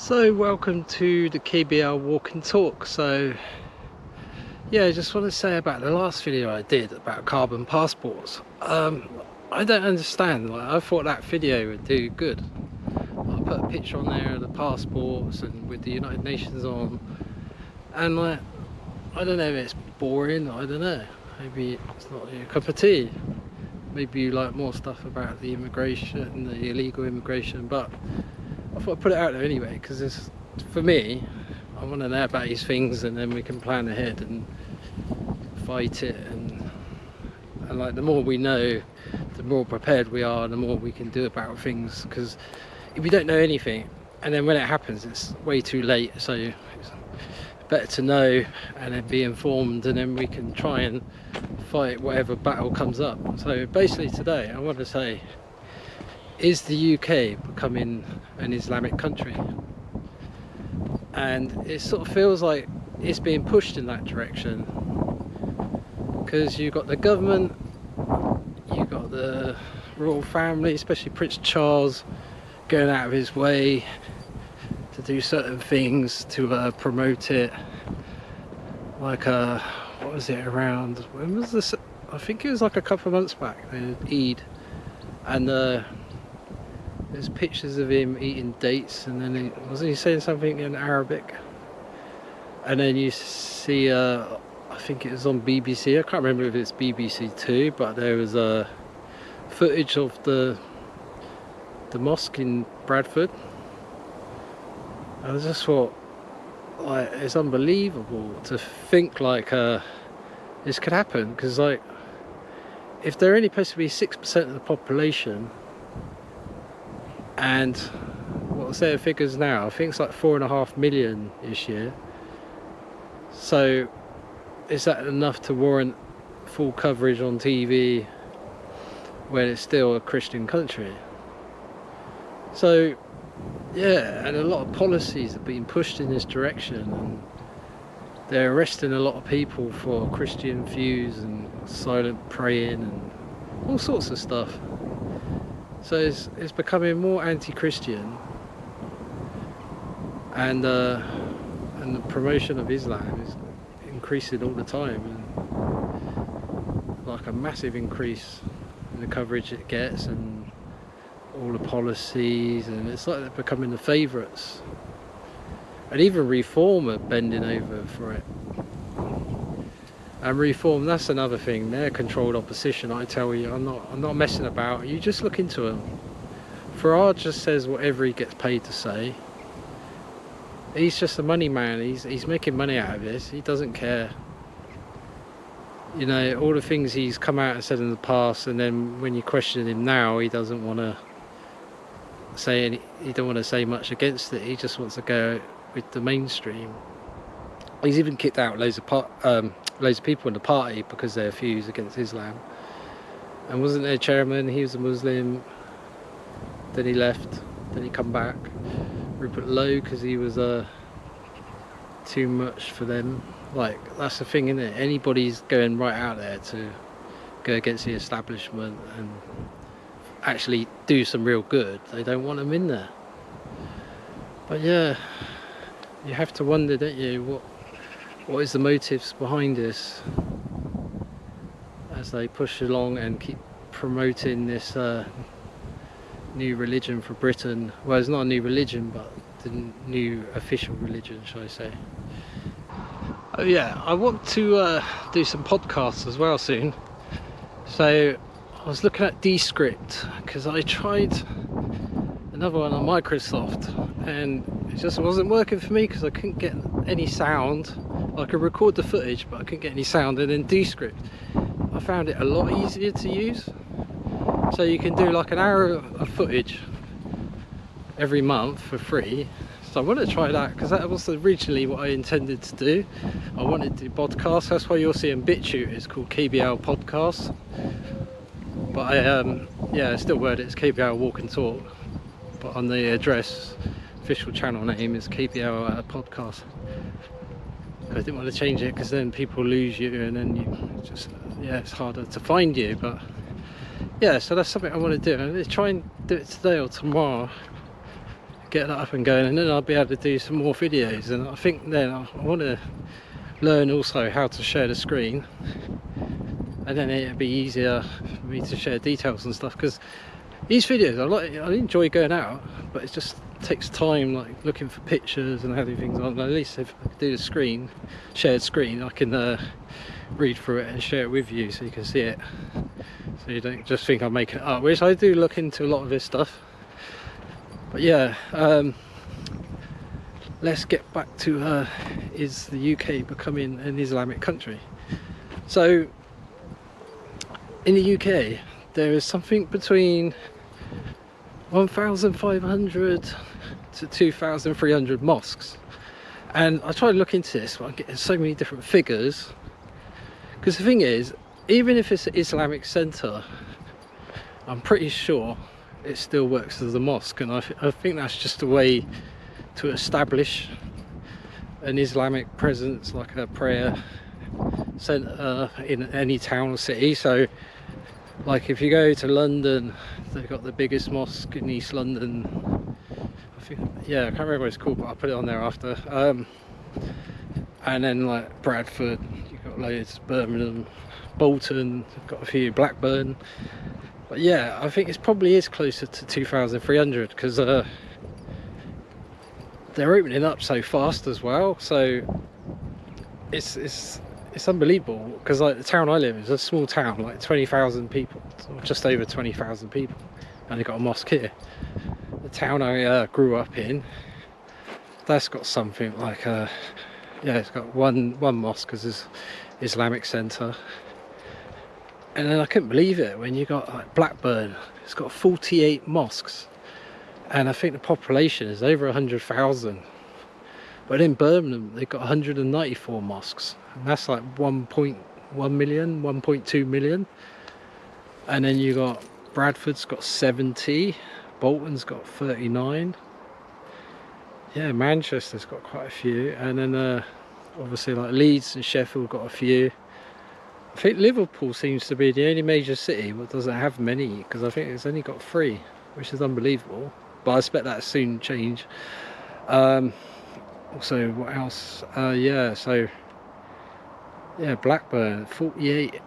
So welcome to the KBL Walk and Talk. So yeah, I just want to say about the last video I did about carbon passports. I don't understand, I thought that video would do good. I put a picture on there of the passports and with the United Nations on, and I don't know if it's boring, I don't know, maybe it's not your cup of tea, maybe you like more stuff about the immigration, the illegal immigration, but I thought I'd put it out there anyway, because for me, I want to know about these things, and then we can plan ahead and fight it, and like the more we know, the more prepared we are, the more we can do about things, because if we don't know anything, and then when it happens, it's way too late, so it's better to know and then be informed, and then we can try and fight whatever battle comes up. So basically today, I want to say, is the UK becoming an Islamic country? And it sort of feels like it's being pushed in that direction, because you've got the government, you've got the royal family, especially Prince Charles, going out of his way to do certain things to promote it, like what was it, around, when was this, I think it was like a couple of months back, the Eid, and there's pictures of him eating dates, and then wasn't he saying something in Arabic? And then you see, I think it was on BBC, I can't remember if it's BBC Two, but there was footage of the mosque in Bradford. I just thought, like, it's unbelievable to think like this could happen, because like, if they're only supposed to be 6% of the population, and what's their figures now? I think it's like 4.5 million this year. So is that enough to warrant full coverage on TV when it's still a Christian country? So yeah, and a lot of policies have been pushed in this direction, and they're arresting a lot of people for Christian views and silent praying and all sorts of stuff. So it's becoming more anti-Christian, and the promotion of Islam is increasing all the time, and like a massive increase in the coverage it gets and all the policies, and it's like they're becoming the favourites, and even Reform are bending over for it. And Reform, that's another thing, they're controlled opposition, I tell you. I'm not messing about. You just look into them. Farage just says whatever he gets paid to say. He's just a money man, he's making money out of this, he doesn't care. You know, all the things he's come out and said in the past, and then when you question him now, he doesn't want to say any, he don't want to say much against it, he just wants to go with the mainstream. He's even kicked out loads of people in the party because their views against Islam. And wasn't their chairman, he was a Muslim, then he left, then he come back. Rupert Lowe, because he was too much for them. Like, that's the thing, isn't it? Anybody's going right out there to go against the establishment and actually do some real good, they don't want them in there. But yeah, you have to wonder, don't you, what is the motives behind this, as they push along and keep promoting this new religion for Britain. Well, it's not a new religion, but the new official religion, shall I say. Oh yeah, I want to do some podcasts as well soon. So I was looking at Descript, because I tried another one on Microsoft, and it just wasn't working for me, because I couldn't get any sound. I could record the footage, but I couldn't get any sound. And then Descript, I found it a lot easier to use. So you can do like an hour of footage every month for free. So I want to try that, because that was originally what I intended to do. I wanted to do podcasts, that's why you'll see in BitChute it's called KBL Podcasts. But I still word it's KBL Walk and Talk. But on the address, official channel name is KBL Podcast. I didn't want to change it, because then people lose you, and then you just, yeah, it's harder to find you. But yeah, so that's something I want to do. I'm going to try and do it today or tomorrow, get that up and going, and then I'll be able to do some more videos. And I think then I want to learn also how to share the screen, and then it'll be easier for me to share details and stuff, because these videos I enjoy going out, but it just takes time, like looking for pictures and having things on. At least if I do the shared screen, I can read through it and share it with you so you can see it, so you don't just think I'm making it up, which I do look into a lot of this stuff. But yeah, let's get back to is the UK becoming an Islamic country? So in the UK there is something between 1,500 to 2,300 mosques, and I tried to look into this, but I'm getting so many different figures, because the thing is, even if it's an Islamic centre, I'm pretty sure it still works as a mosque, and I think that's just a way to establish an Islamic presence, like a prayer centre in any town or city. So like if you go to London, they've got the biggest mosque in East London, I think, yeah, I can't remember what it's called, but I'll put it on there after. And then like Bradford, you've got loads, Birmingham, Bolton, you've got a few, Blackburn. But yeah, I think it probably is closer to 2,300, because they're opening up so fast as well. So it's unbelievable, because like the town I live in is a small town, like 20,000 people, just over 20,000 people, and they've got a mosque here. The town I grew up in, that's got something like yeah, it's got one mosque as its Islamic centre. And then I couldn't believe it when you got like Blackburn, it's got 48 mosques, and I think the population is over 100,000. But in Birmingham they've got 194 mosques, and that's like 1.1 million, 1.2 million. And then you got Bradford's got 70, Bolton's got 39. Yeah, Manchester's got quite a few, and then obviously like Leeds and Sheffield got a few. I think Liverpool seems to be the only major city that doesn't have many, because I think it's only got 3, which is unbelievable. But I expect that soon change. Also, what else? Yeah, so yeah, Blackburn, 48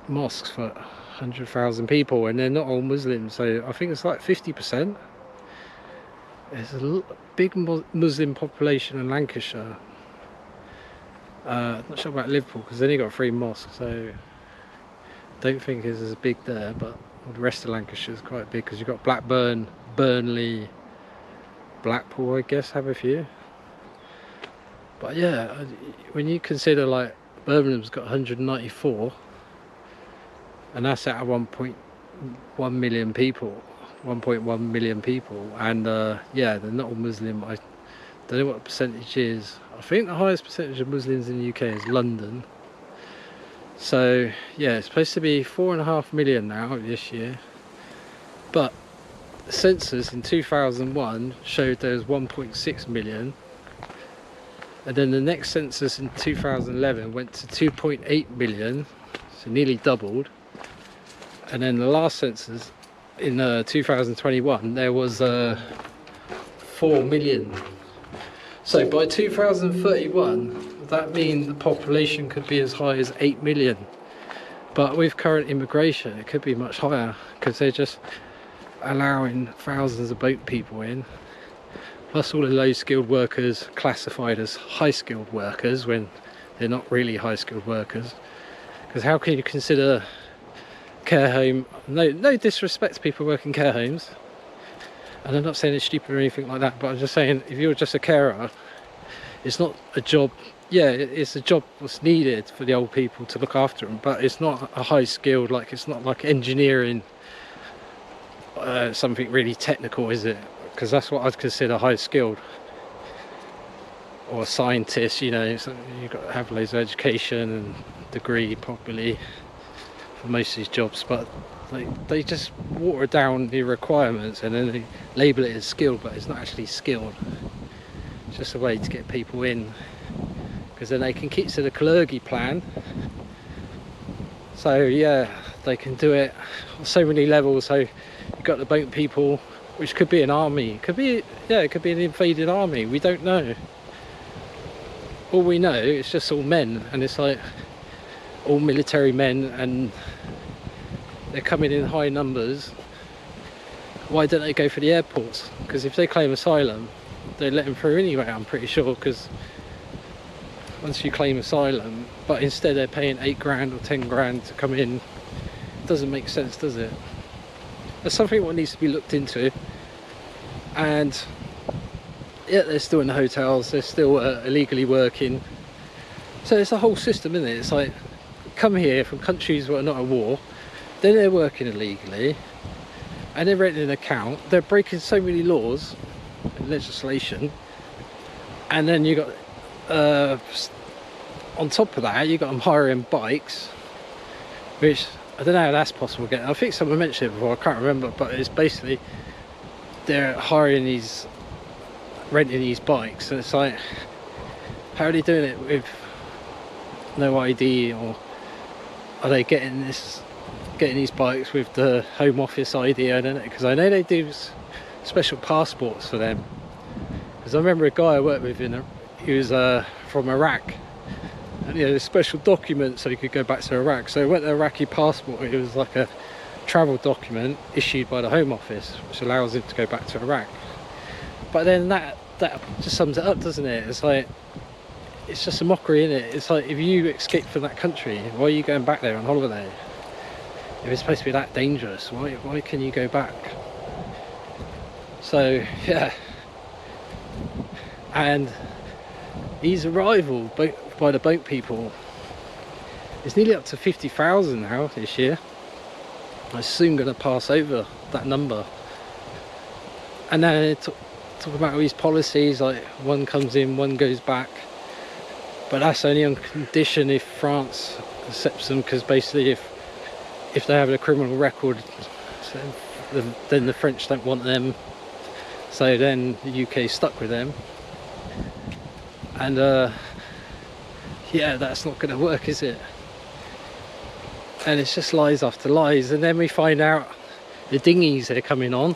mosques for 100,000 people, and they're not all Muslims, so I think it's like 50%. There's a big Muslim population in Lancashire. Not sure about Liverpool, because they only got 3 mosques, so don't think it's as big there. But the rest of Lancashire is quite big, because you've got Blackburn, Burnley, Blackpool, I guess, have a few. But yeah, when you consider like Birmingham's got 194, and that's out of 1.1 million people, 1.1 million people, and yeah, they're not all Muslim. I don't know what the percentage is. I think the highest percentage of Muslims in the UK is London. So yeah, it's supposed to be 4.5 million now this year, but the census in 2001 showed there was 1.6 million, and then the next census in 2011 went to 2.8 million, so nearly doubled. And then the last census in 2021 there was 4 million. So by 2031 that means the population could be as high as 8 million. But with current immigration it could be much higher, because they're just allowing thousands of boat people in, plus all the low skilled workers classified as high skilled workers when they're not really high skilled workers. Because how can you consider care home, no disrespect to people working care homes, and I'm not saying it's stupid or anything like that, but I'm just saying if you're just a carer, it's not a job. Yeah, it's a job that's needed for the old people to look after them, but it's not a high skilled, like it's not like engineering, something really technical, is it? Because that's what I'd consider high skilled. Or a scientist, you know, so you've got to have loads of education and degree probably for most of these jobs, but they just water down the requirements and then they label it as skilled, but it's not actually skilled. It's just a way to get people in, because then they can keep to the Kalergi plan. So yeah, they can do it on so many levels. So you've got the boat people which could be an army, could be, yeah, it could be an invaded army. We don't know. All we know, it's just all men, and it's like all military men, and they're coming in high numbers. Why don't they go for the airports? Because if they claim asylum, they let them through anyway, I'm pretty sure, because once you claim asylum, but instead they're paying 8 grand or 10 grand to come in. It doesn't make sense, does it? That's something what needs to be looked into. And yeah, they're still in the hotels, they're still illegally working. So it's a whole system, isn't it? It's like, come here from countries that are not at war, then they're working illegally, and they're renting an account, they're breaking so many laws and legislation, and then you got on top of that, you got them hiring bikes, which I don't know how that's possible again. I think someone mentioned it before, I can't remember, but it's basically they're hiring these, renting these bikes, and it's like, how are they doing it with no ID, or are they getting these bikes with the Home Office ID? I don't know, because I know they do special passports for them. Because I remember a guy I worked with he was from Iraq, and he had a special document so he could go back to Iraq. So he went the Iraqi passport. It was like a travel document issued by the Home Office, which allows him to go back to Iraq. But then that just sums it up, doesn't it? It's like, it's just a mockery, isn't it? It's like, if you escape from that country, why are you going back there on holiday? If it's supposed to be that dangerous, why can you go back? So yeah, and his arrival by the boat people is nearly up to 50,000 now this year. It's soon going to pass over that number. And then talk about all these policies, like one comes in, one goes back, but that's only on condition if France accepts them, because basically if they have a criminal record, then the French don't want them, so then the UK is stuck with them. And yeah, that's not going to work, is it? And it's just lies after lies. And then we find out the dinghies they're coming on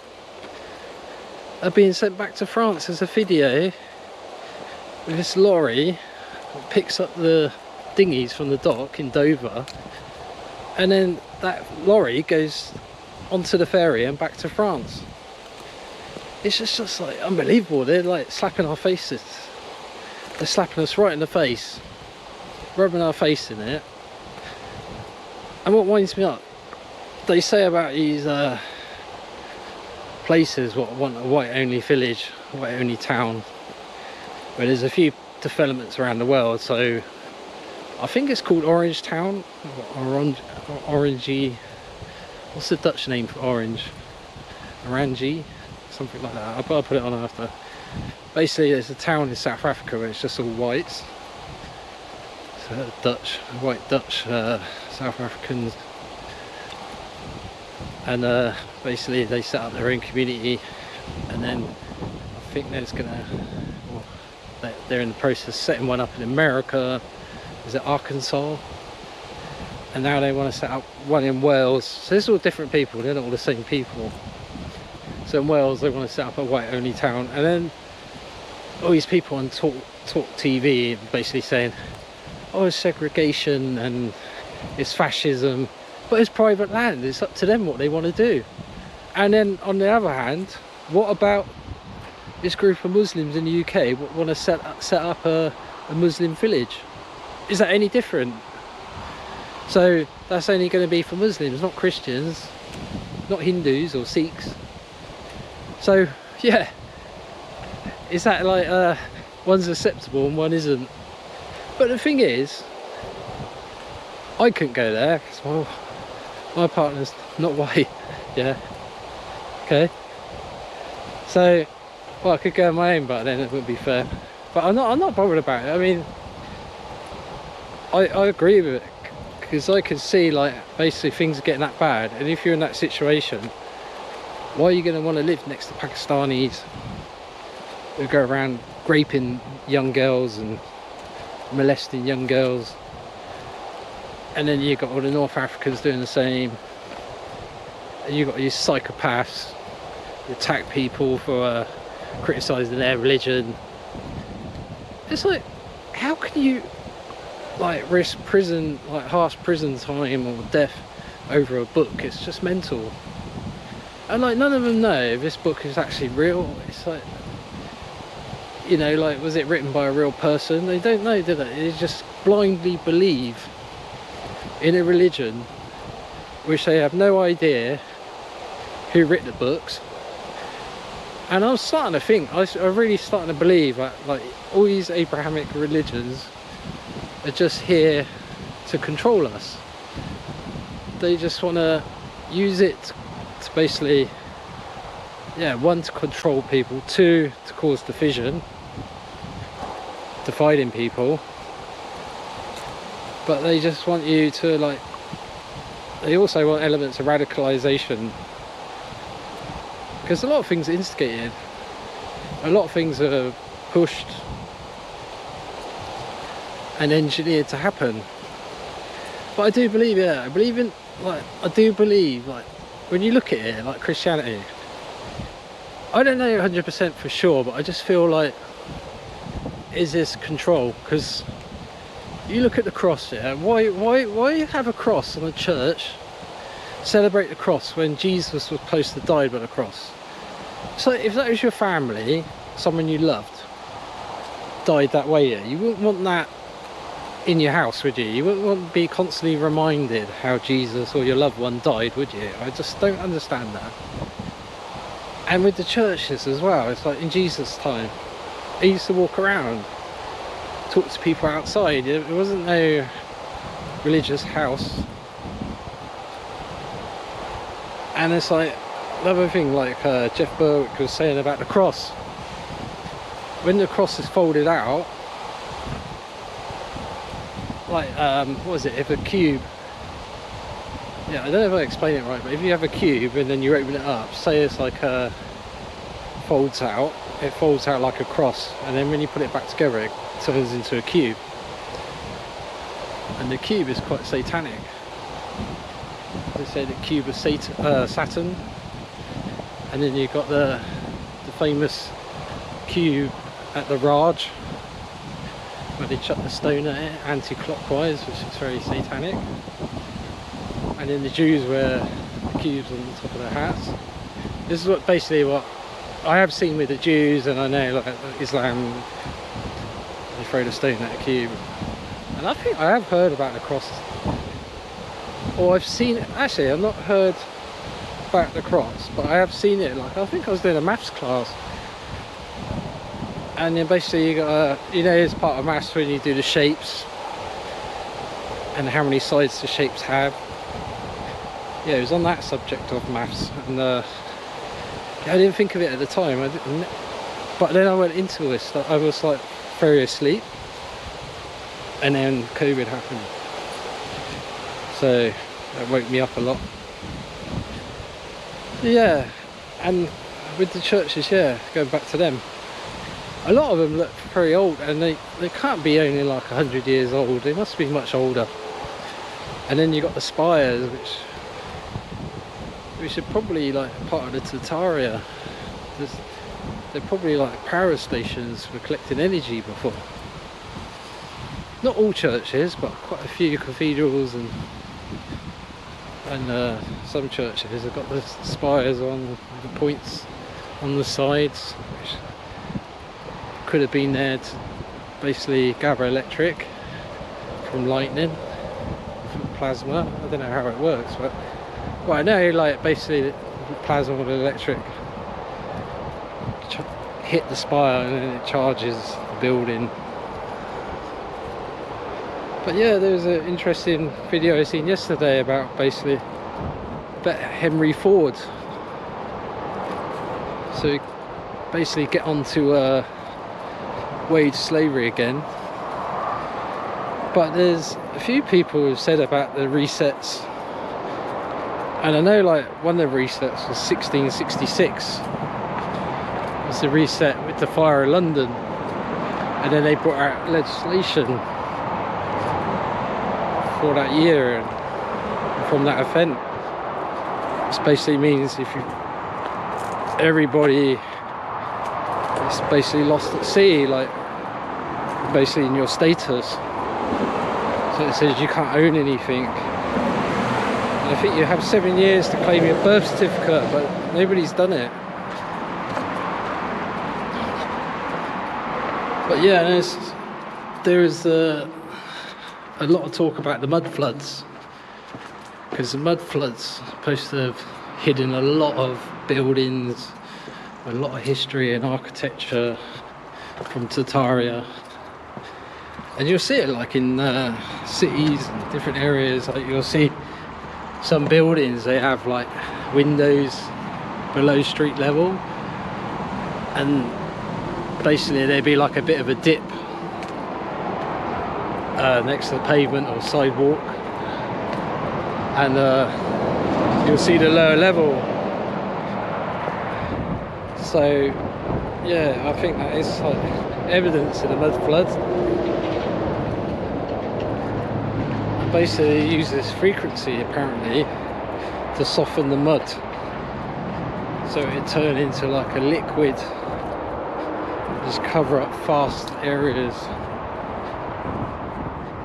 are being sent back to France. There's a video with this lorry that picks up the dinghies from the dock in Dover, and then that lorry goes onto the ferry and back to France. It's just like unbelievable. They're like slapping our faces. They're slapping us right in the face, rubbing our face in it. And what winds me up, they say about these places what want a white only village, white only town, where there's a few developments around the world. So I think it's called Orange Town, or Orangey. What's the Dutch name for orange? Orangey, something like that. I'll put it on after. Basically, there's a town in South Africa where it's just all whites. So Dutch, white Dutch, South Africans, and basically they set up their own community, and then I think there's gonna, well, they're in the process of setting one up in America. Is it Arkansas? And now they want to set up one in Wales. So it's all different people, they're not all the same people. So in Wales they want to set up a white only town, and then all these people on Talk TV basically saying, oh, it's segregation and it's fascism, but it's private land, it's up to them what they want to do. And then on the other hand, what about this group of Muslims in the UK want to set up a Muslim village? Is that any different? So that's only going to be for Muslims, not Christians, not Hindus or Sikhs. So yeah, is that like one's acceptable and one isn't? But the thing is, I couldn't go there because, well, my partner's not white. Yeah, okay. So, well, I could go on my own, but then it wouldn't be fair. But I'm not bothered about it. I mean, I agree with it, because I can see, like, basically things are getting that bad, and if you're in that situation, why are you going to want to live next to Pakistanis who go around raping young girls and molesting young girls, and then you've got all the North Africans doing the same, and you've got these psychopaths attack people for criticising their religion. It's like, how can you like risk prison, like harsh prison time or death over a book? It's just mental. And like, none of them know if this book is actually real. It's like, you know, like, was it written by a real person? They don't know, do they? They just blindly believe in a religion which they have no idea who wrote the books. And I'm starting to think, I'm really starting to believe that like all these Abrahamic religions are just here to control us. They just want to use it to basically, yeah, one, to control people, two, to cause division, dividing people. But they just want you to like, they also want elements of radicalization, because a lot of things are instigated, a lot of things are pushed and engineered to happen. But I do believe, yeah, I believe in, like, I do believe, like, when you look at it, like Christianity, I don't know 100% for sure, but I just feel like, is this control? Because you look at the cross, yeah, why have a cross on a church, celebrate the cross when Jesus was supposed to die by the cross? So if that was your family, someone you loved, died that way, yeah, you wouldn't want that in your house, would you? You wouldn't want to be constantly reminded how Jesus or your loved one died, would you? I just don't understand that. And with the churches as well, it's like in Jesus' time, he used to walk around, talk to people outside. It wasn't no religious house. And it's like another thing, like Jeff Berwick was saying about the cross. When the cross is folded out, like what was it, if a cube, yeah, I don't know if I explain it right, but if you have a cube and then you open it up, say it's like folds out, it folds out like a cross, and then when you put it back together it turns into a cube, and the cube is quite satanic. They say the cube of Saturn, and then you've got the famous cube at the Raj, where they chuck the stone at it anti-clockwise, which is very satanic. And then the Jews wear the cubes on the top of their hats. This is what basically what I have seen with the Jews, and I know like Islam, they throw the stone at a cube. And I think I have heard about the cross, or I've seen it. Actually, I've not heard about the cross, but I have seen it. Like, I think I was doing a maths class, and then basically you got you know, it's part of maths when you do the shapes and how many sides the shapes have. Yeah, it was on that subject of maths, and I didn't think of it at the time. I didn't, but then I went into this. I was like very asleep, and then COVID happened, so that woke me up a lot. Yeah, and with the churches, yeah, going back to them, a lot of them look very old, and they can't be only like 100 years old. They must be much older. And then you got the spires, which are probably like part of the Tartaria. They're probably like power stations for collecting energy before. Not all churches, but quite a few cathedrals and some churches have got the spires on the points on the sides, which could have been there to basically gather electric from lightning, from plasma. I don't know how it works, but well, I know like basically plasma with electric hit the spire and then it charges the building. But yeah, there was an interesting video I seen yesterday about basically Henry Ford. So basically get onto wage slavery again. But there's a few people who've said about the resets, and I know like one of the resets was 1666. It was the reset with the fire of London, and then they brought out legislation for that year, and from that event, this basically means if you everybody is basically lost at sea, like basically in your status. So it says you can't own anything. And I think you have 7 years to claim your birth certificate, but nobody's done it. But yeah, there is a lot of talk about the mudfloods, because the mudfloods are supposed to have hidden a lot of buildings, a lot of history and architecture from Tartaria. And you'll see it like in cities and different areas. Like you'll see some buildings, they have like windows below street level, and basically there'd be like a bit of a dip next to the pavement or sidewalk, and you'll see the lower level. So yeah, I think that is like evidence of the mud flood. Basically use this frequency apparently to soften the mud, so it turn into like a liquid, just cover up fast areas.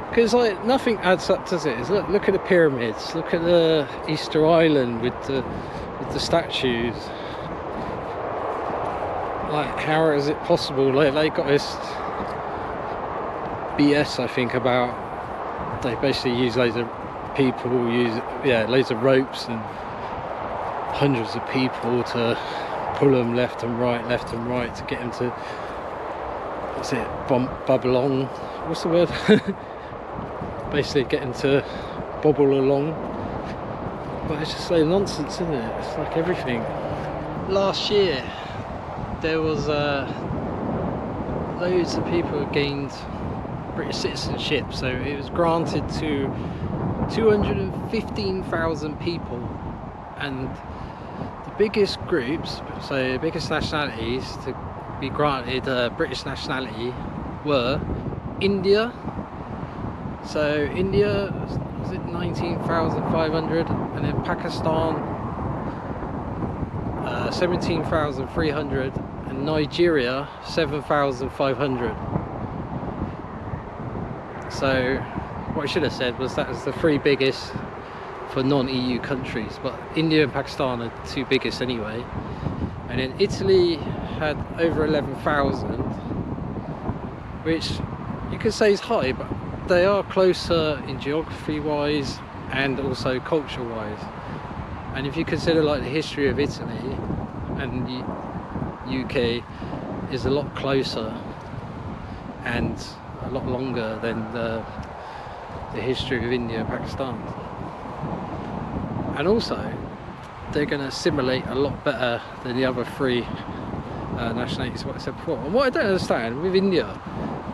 Because like nothing adds up, does it? Look at the pyramids, look at the Easter Island with the statues. Like, how is it possible? Like, they got this BS, I think, about they basically use loads of people, loads of ropes and hundreds of people to pull them left and right to get them to, what's it, bubble along, what's the word? Basically get them to bobble along. But it's just so nonsense, isn't it? It's like everything. Last year there was loads of people who gained British citizenship, so it was granted to 215,000 people, and the biggest groups, so the biggest nationalities to be granted British nationality were India. So India was it 19,500, and then Pakistan 17,300, and Nigeria 7,500. So what I should have said was that was the three biggest for non-EU countries, but India and Pakistan are the two biggest anyway. And then Italy had over 11,000, which you could say is high, but they are closer in geography wise and also culture wise. And if you consider like the history of Italy and the UK is a lot closer and a lot longer than the history of India and Pakistan. And also they're going to assimilate a lot better than the other three nationalities, what I said before. And what I don't understand with India,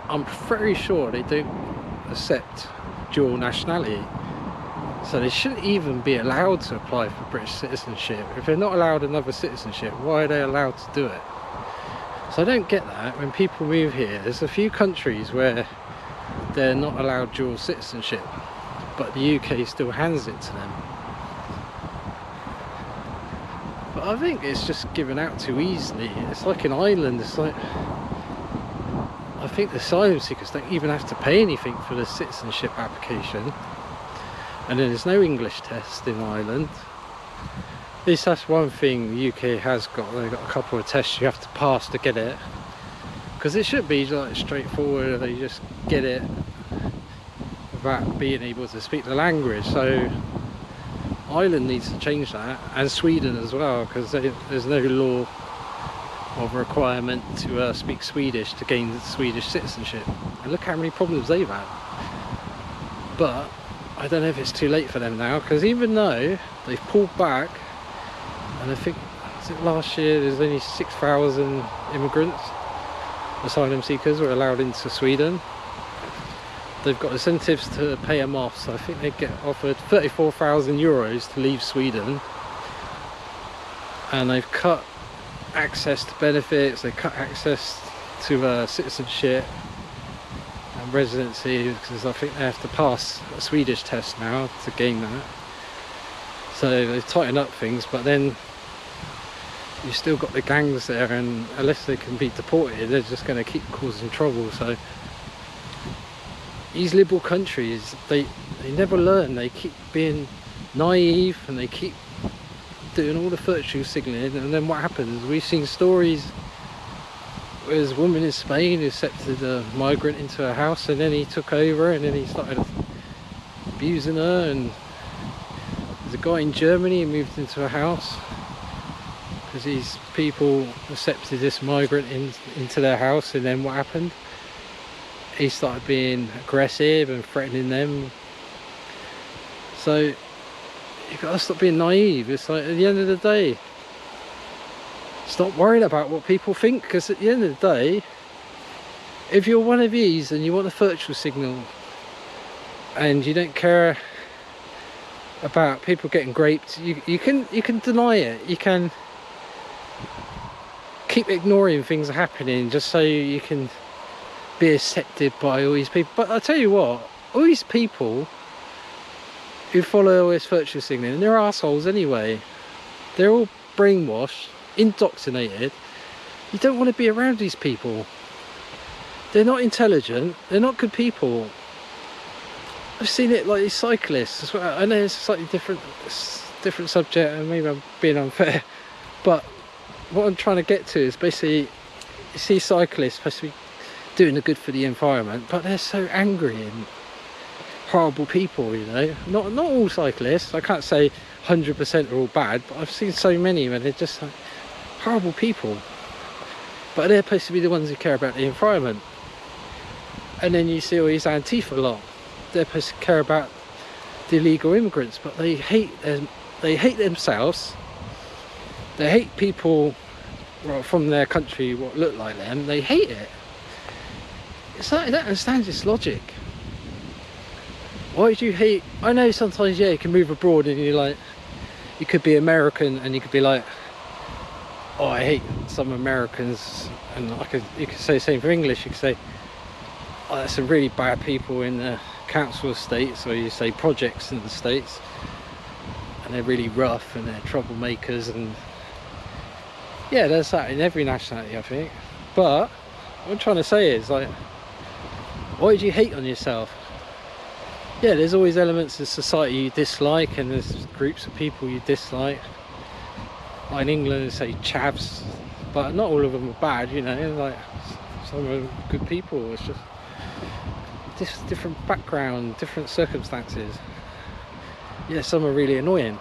I'm very sure they don't accept dual nationality, so they shouldn't even be allowed to apply for British citizenship. If they're not allowed another citizenship, why are they allowed to do it? So I don't get that. When people move here, there's a few countries where they're not allowed dual citizenship, but the UK still hands it to them. But I think it's just given out too easily. It's like in Ireland, it's like, I think the asylum seekers don't even have to pay anything for the citizenship application, and then there's no English test in Ireland. At least that's one thing the UK has got. They've got a couple of tests you have to pass to get it, because it should be like straightforward, they just get it without being able to speak the language. So Ireland needs to change that, and Sweden as well, because there's no law of a requirement to speak Swedish to gain Swedish citizenship. And look how many problems they've had. But I don't know if it's too late for them now, because even though they've pulled back, and I think, was it last year, there's only 6,000 immigrants, asylum seekers were allowed into Sweden. They've got incentives to pay them off, so I think they get offered 34,000 euros to leave Sweden. And they've cut access to benefits, they cut access to citizenship and residency, because I think they have to pass a Swedish test now to gain that. So they've tightened up things, but then you still got the gangs there, and unless they can be deported, they're just going to keep causing trouble. So these liberal countries, they never learn. They keep being naive, and they keep doing all the virtue signalling, and then what happens? We've seen stories where there's a woman in Spain who accepted a migrant into her house, and then he took over, and then he started abusing her. And there's a guy in Germany who moved into a house because these people accepted this migrant into their house, and then what happened? He started being aggressive and threatening them. So you've got to stop being naive. It's like, at the end of the day, stop worrying about what people think, because at the end of the day, if you're one of these and you want a virtual signal and you don't care about people getting raped, you can deny it. You can keep ignoring things happening just so you can be accepted by all these people. But I tell you what, all these people who follow all this virtue signaling, they're assholes anyway. They're all brainwashed, indoctrinated. You don't want to be around these people. They're not intelligent, they're not good people. I've seen it like these cyclists. I know it's a slightly different subject, and maybe I'm being unfair, but what I'm trying to get to is basically, you see cyclists supposed to be doing the good for the environment, but they're so angry and horrible people, you know. Not all cyclists, I can't say 100% are all bad, but I've seen so many where they're just like horrible people, but they're supposed to be the ones who care about the environment. And then you see all these Antifa lot, they're supposed to care about the illegal immigrants, but they hate themselves, they hate people from their country what look like them, they hate it. It's like, I don't understand this logic. Why do you hate? I know sometimes, yeah, you can move abroad and you're like, you could be American and you could be like, oh, I hate some Americans, and you could say the same for English. You could say, oh, there's some really bad people in the council estates, or you say projects in the states, and they're really rough and they're troublemakers, and yeah, there's that in every nationality, I think. But what I'm trying to say is, like, why do you hate on yourself? Yeah, there's always elements of society you dislike, and there's groups of people you dislike. Like in England, say chavs, but not all of them are bad, you know. Like, some are good people. It's just different background, different circumstances. Yeah, some are really annoying,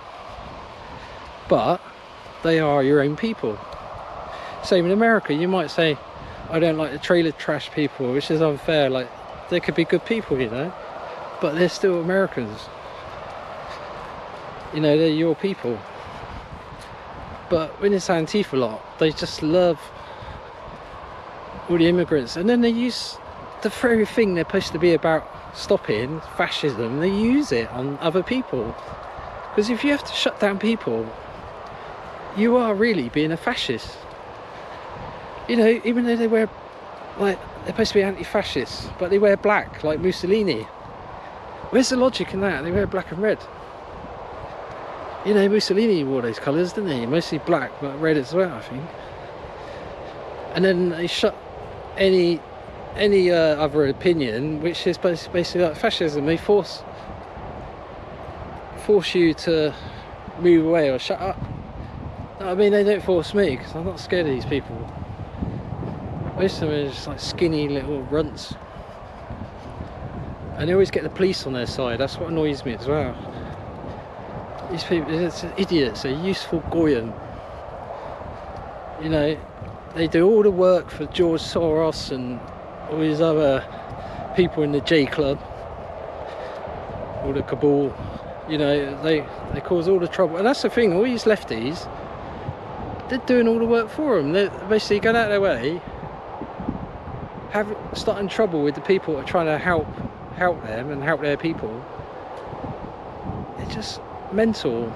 but they are your own people. Same in America, you might say, I don't like the trailer trash people, which is unfair. Like, they could be good people, you know, but they're still Americans. You know, they're your people. But when it's Antifa lot, they just love all the immigrants, and then they use the very thing they're supposed to be about stopping, fascism, they use it on other people. Because if you have to shut down people, you are really being a fascist. You know, even though they wear, like, they're supposed to be anti-fascists, but they wear black, like Mussolini. Where's the logic in that? They wear black and red. You know, Mussolini wore those colours, didn't he? Mostly black, but red as well, I think. And then they shut any other opinion, which is basically like fascism. They force you to move away or shut up. I mean, they don't force me, because I'm not scared of these people. Most of them are just like skinny little runts, and they always get the police on their side. That's what annoys me as well. These people, it's idiots, they're useful goyim. You know, they do all the work for George Soros and all these other people in the J Club, all the cabal. You know, they cause all the trouble, and that's the thing. All these lefties, they're doing all the work for them. They're basically going out of their way, starting trouble with the people that are trying to help them and help their people. It's just mental.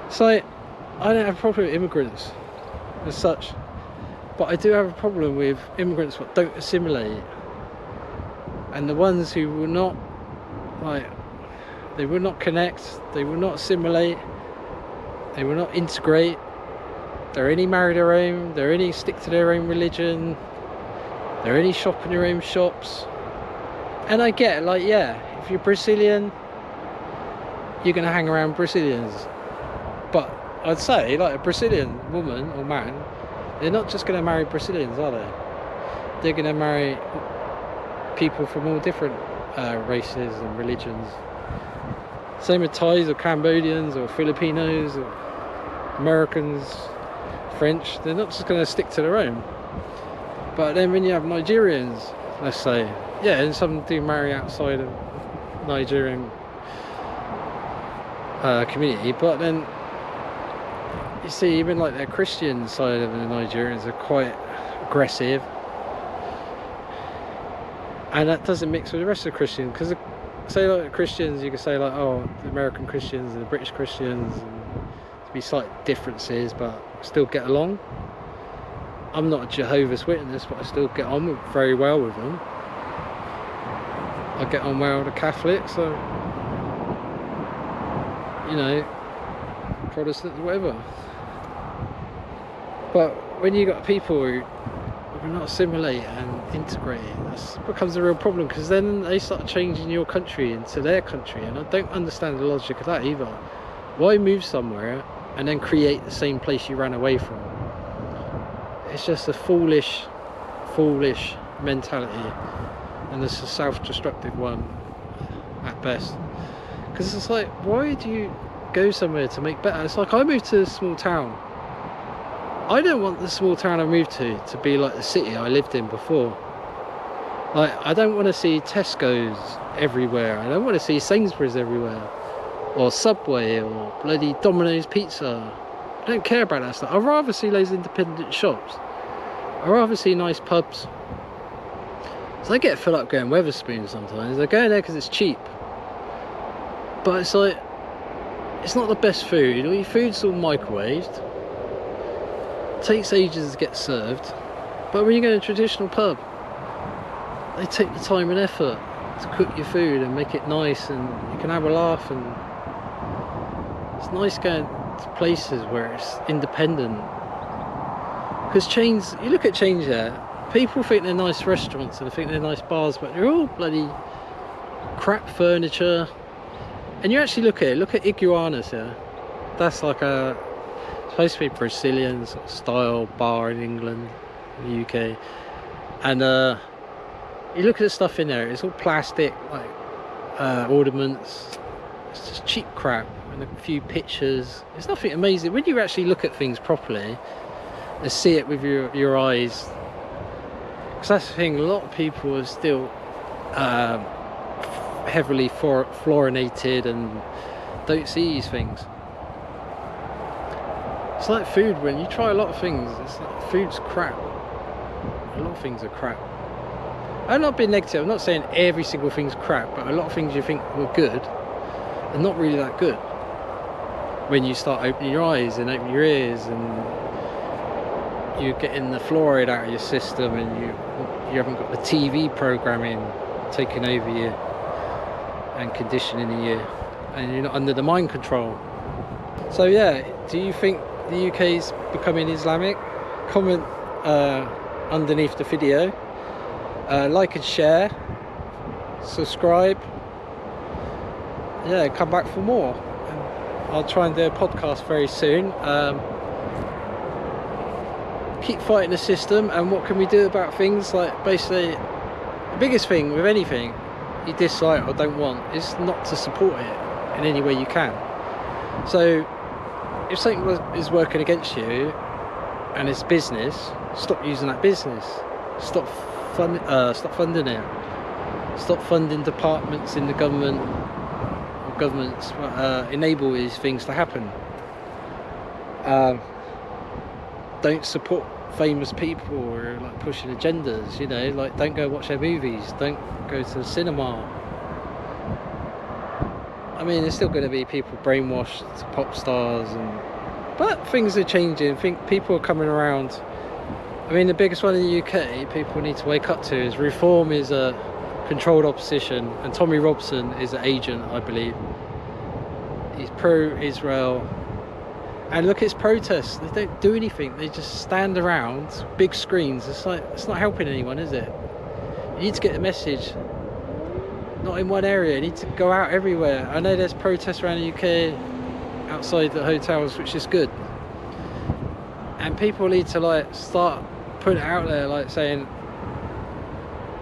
It's like, I don't have a problem with immigrants as such, but I do have a problem with immigrants that don't assimilate, and the ones who will not, like, they will not connect, they will not assimilate, they will not integrate, They're only marry their own. They're only stick to their own religion. They're only shop in their own shops. And I get, like, yeah, if you're Brazilian, you're going to hang around Brazilians. But I'd say, like, a Brazilian woman or man, they're not just going to marry Brazilians, are they? They're going to marry people from all different races and religions. Same with Thais or Cambodians or Filipinos or Americans, French. They're not just going to stick to their own. But then when you have Nigerians, let's say, yeah, and some do marry outside of Nigerian community, but then you see even like the Christian side of the Nigerians are quite aggressive, and that doesn't mix with the rest of the Christians, because say like the Christians, you can say like, oh, the American Christians and the British Christians, and there'll be slight differences but still get along. I'm not a Jehovah's Witness, but I still get on very well with them. I get on well with the Catholics, so, you know, Protestants, whatever. But when you got people who are not assimilate and integrate, that becomes a real problem, because then they start changing your country into their country, and I don't understand the logic of that either. Why move somewhere and then create the same place you ran away from? It's just a foolish mentality, and it's a self-destructive one at best. Because it's like, why do you go somewhere to make better? It's like, I moved to a small town. I don't want the small town I moved to be like the city I lived in before. Like, I don't want to see Tesco's everywhere. I don't want to see Sainsbury's everywhere, or Subway, or bloody Domino's Pizza. I don't care about that stuff. I'd rather see those independent shops. I'd rather see nice pubs. So I get fed up going Wetherspoons sometimes. I go there because it's cheap. But it's like, it's not the best food. All your food's all microwaved. It takes ages to get served. But when you go to a traditional pub, they take the time and effort to cook your food and make it nice, and you can have a laugh, and it's nice going to places where it's independent. Because chains, you look at chains there, people think they're nice restaurants and they think they're nice bars, but they're all bloody crap furniture. And you actually look at Iguanas here. That's like a supposed to be Brazilian sort of style bar in England, in the UK. And you look at the stuff in there, it's all plastic, like ornaments. It's just cheap crap, and a few pictures. It's nothing amazing. When you actually look at things properly and see it with your eyes, because that's the thing, a lot of people are still heavily fluorinated and don't see these things. It's like food. When you try a lot of things, it's like food's crap. A lot of things are crap. I'm not being negative, I'm not saying every single thing's crap, but a lot of things you think were good are not really that good when you start opening your eyes and opening your ears, and you're getting the fluoride out of your system, and you haven't got the TV programming taking over you and conditioning you, and you're not under the mind control. So yeah, do you think the UK is becoming Islamic? Comment underneath the video, like and share, subscribe, yeah, come back for more. I'll try and do a podcast very soon. Keep fighting the system, and what can we do about things? Like, basically, the biggest thing with anything you dislike or don't want is not to support it in any way you can. So if something is working against you and it's business, stop using that business. Stop funding it. Stop funding departments in the government, or governments enable these things to happen. Don't support famous people who are like pushing agendas, you know, like don't go watch their movies, don't go to the cinema. I mean, there's still going to be people brainwashed to pop stars, but things are changing. I think people are coming around. I mean, the biggest one in the UK people need to wake up to is Reform is a controlled opposition, and Tommy Robson is an agent, I believe. He's pro-Israel, And look, it's protests. They don't do anything. They just stand around, big screens. It's like, it's not helping anyone, is it? You need to get the message. Not in one area. You need to go out everywhere. I know there's protests around the UK, outside the hotels, which is good. And people need to like start putting it out there, like saying,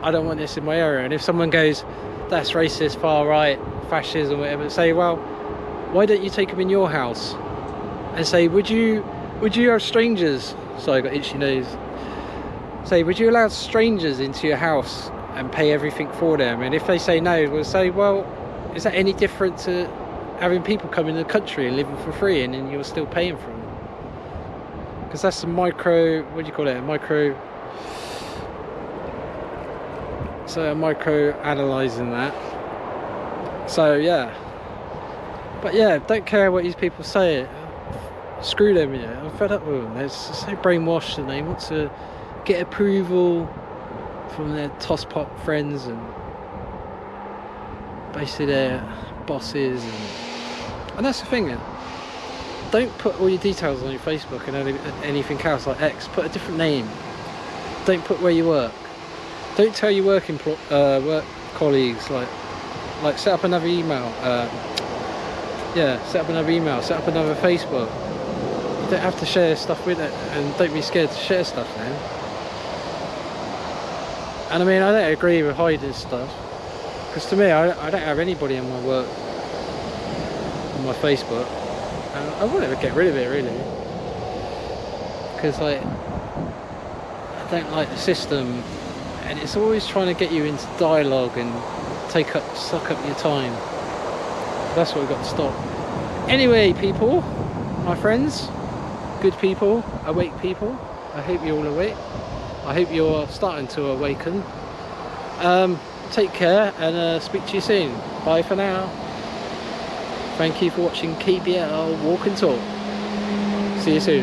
I don't want this in my area. And if someone goes, that's racist, far right, fascism, whatever, say, well, why don't you take them in your house? And say, would you have strangers? Sorry, I got itchy nose. Say, would you allow strangers into your house and pay everything for them? And if they say no, we'll say, well, is that any different to having people come in the country and living for free, and then you're still paying for them? Because that's a micro, what do you call it? So micro analysing that. So yeah. But yeah, don't care what these people say. Screw them, yeah. I'm fed up with them. They're so brainwashed, and they want to get approval from their tosspot friends and basically their bosses, and that's the thing. Don't put all your details on your Facebook and anything else like X. Put a different name. Don't put where you work. Don't tell your work colleagues like set up another email. Set up another email. Set up another Facebook. You don't have to share stuff with it, and don't be scared to share stuff now. And I mean, I don't agree with hiding stuff, because to me, I don't have anybody in my work on my Facebook, and I want to get rid of it really, because like I don't like the system, and it's always trying to get you into dialogue and suck up your time. That's what we've got to stop. Anyway, people, my friends, good people, awake people, I hope you're all awake. I hope you're starting to awaken. Take care, and speak to you soon. Bye for now. Thank you for watching KBL Walk and Talk. See you soon.